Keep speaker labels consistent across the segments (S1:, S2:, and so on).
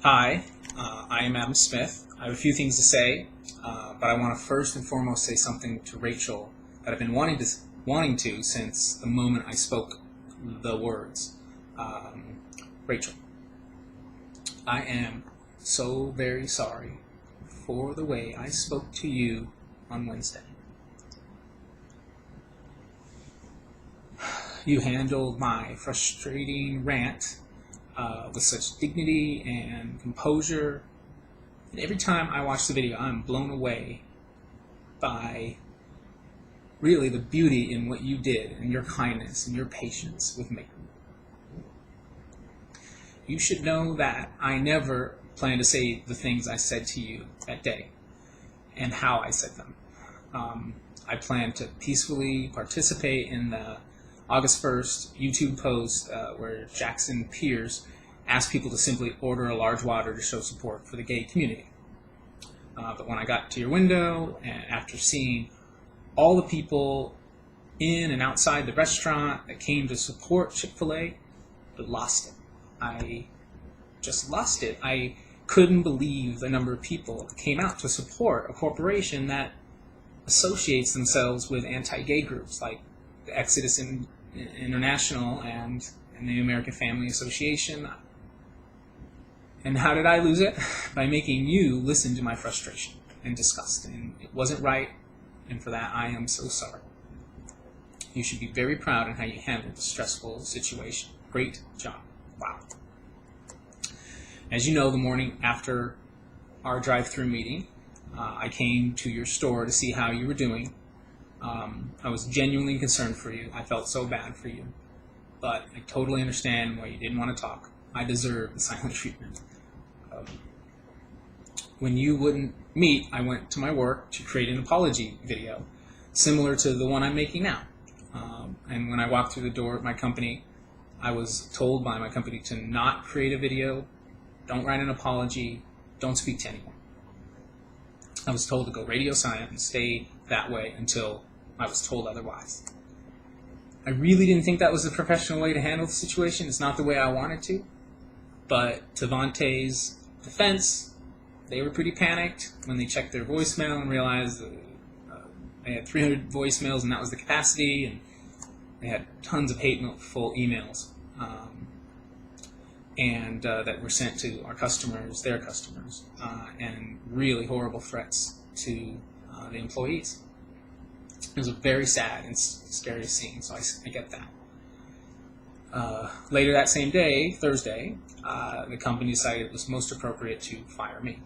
S1: Hi, I am Adam Smith. I have a few things to say, but I want to first and foremost say something to Rachel that I've been wanting to since the moment I spoke the words. Rachel, I am so very sorry for the way I spoke to you on Wednesday. You handled my frustrating rant with such dignity and composure. And every time I watch the video, I'm blown away by really the beauty in what you did and your kindness and your patience with me. You should know that I never plan to say the things I said to you that day and how I said them. I plan to peacefully participate in the August 1st YouTube post where Jackson Pierce asked people to simply order a large water to show support for the gay community. But when I got to your window, and after seeing all the people in and outside the restaurant that came to support Chick-Fil-A, I lost it. I just lost it. I couldn't believe the number of people that came out to support a corporation that associates themselves with anti-gay groups like the Exodus International and the American Family Association. And how did I lose it? By making you listen to my frustration and disgust. And it wasn't right, and for that I am so sorry. You should be very proud in how you handled the stressful situation. Great job. Wow. As you know, the morning after our drive-through meeting, I came to your store to see how you were doing. I was genuinely concerned for you. I felt so bad for you. But I totally understand why you didn't want to talk. I deserve the silent treatment. When you wouldn't meet, I went to my work to create an apology video, similar to the one I'm making now. And when I walked through the door at my company, I was told by my company to not create a video, don't write an apology, don't speak to anyone. I was told to go radio silent and stay that way until I was told otherwise. I really didn't think that was the professional way to handle the situation. It's not the way I wanted to. But to Vontae's defense, they were pretty panicked when they checked their voicemail and realized they had 300 voicemails and that was the capacity, and they had tons of hateful emails and that were sent to our customers, their customers, and really horrible threats to the employees. It was a very sad and scary scene, so I get that. Later that same day, Thursday, the company decided it was most appropriate to fire me.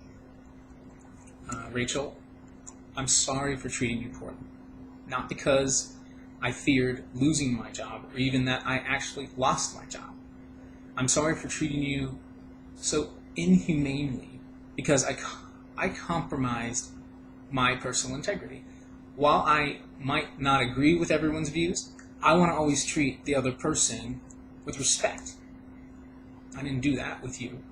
S1: Rachel, I'm sorry for treating you poorly. Not because I feared losing my job or even that I actually lost my job. I'm sorry for treating you so inhumanely because I compromised my personal integrity. While I might not agree with everyone's views, I want to always treat the other person with respect. I didn't do that with you.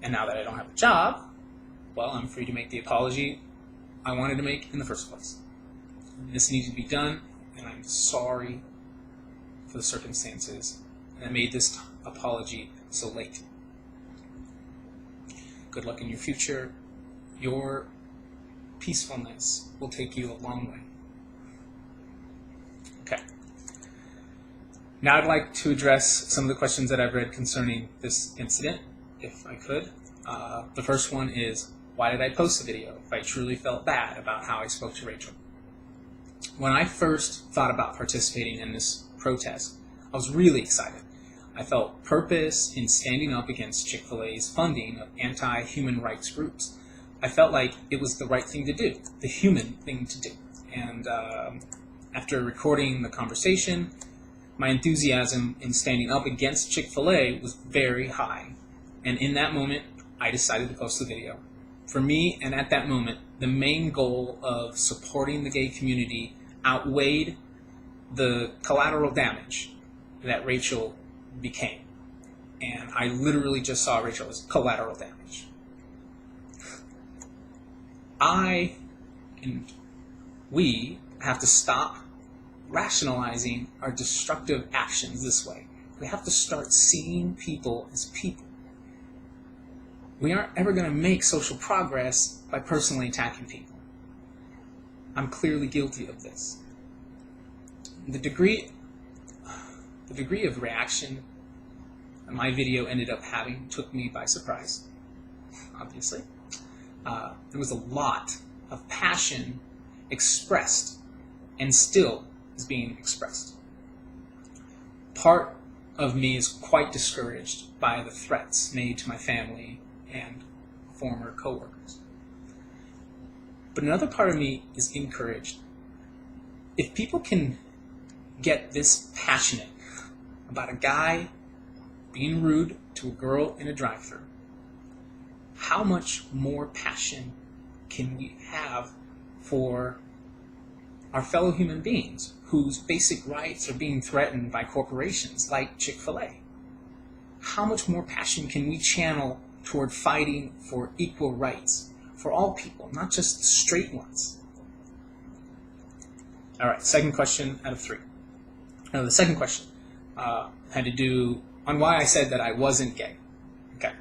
S1: And now that I don't have a job, well, I'm free to make the apology I wanted to make in the first place. This needs to be done, and I'm sorry for the circumstances that made this apology so late. Good luck in your future. Your peacefulness will take you a long way. Okay. Now I'd like to address some of the questions that I've read concerning this incident, if I could. The first one is, why did I post the video if I truly felt bad about how I spoke to Rachel? When I first thought about participating in this protest, I was really excited. I felt purpose in standing up against Chick-Fil-A's funding of anti-human rights groups. I felt like it was the right thing to do, the human thing to do. And after recording the conversation, my enthusiasm in standing up against Chick-fil-A was very high. And in that moment, I decided to post the video. For me, and at that moment, the main goal of supporting the gay community outweighed the collateral damage that Rachel became. And I literally just saw Rachel as collateral damage. I and we have to stop rationalizing our destructive actions this way. We have to start seeing people as people we aren't ever going to make social progress by personally attacking people. I'm clearly guilty of this. The degree of reaction that my video ended up having took me by surprise, obviously. There was a lot of passion expressed and still is being expressed. Part of me is quite discouraged by the threats made to my family and former coworkers. But another part of me is encouraged. If people can get this passionate about a guy being rude to a girl in a drive-thru, how much more passion can we have for our fellow human beings whose basic rights are being threatened by corporations like Chick-Fil-A? How much more passion can we channel toward fighting for equal rights for all people, not just the straight ones? All right, second question out of 3. Now, the second question had to do on why I said that I wasn't gay. Okay.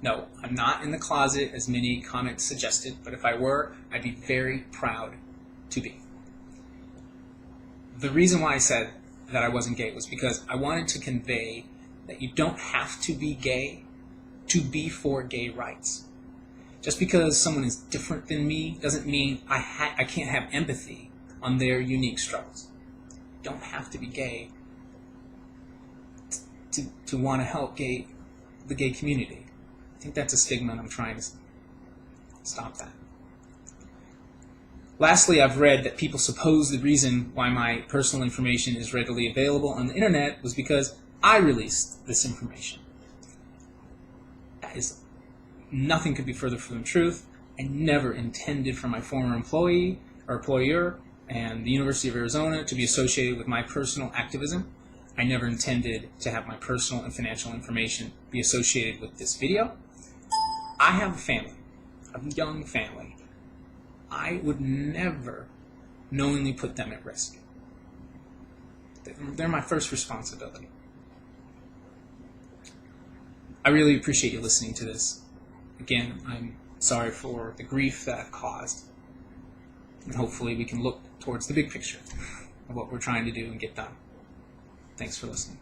S1: No, I'm not in the closet, as many comments suggested, but if I were, I'd be very proud to be. The reason why I said that I wasn't gay was because I wanted to convey that you don't have to be gay to be for gay rights. Just because someone is different than me doesn't mean I can't have empathy on their unique struggles. You don't have to be gay to want to help the gay community. I think that's a stigma, and I'm trying to stop that. Lastly, I've read that people suppose the reason why my personal information is readily available on the internet was because I released this information. That is, nothing could be further from the truth. I never intended for my former employee or employer and the University of Arizona to be associated with my personal activism. I never intended to have my personal and financial information be associated with this video. I have a family, a young family. I would never knowingly put them at risk. They're my first responsibility. I really appreciate you listening to this. Again, I'm sorry for the grief that I've caused. And hopefully we can look towards the big picture of what we're trying to do and get done. Thanks for listening.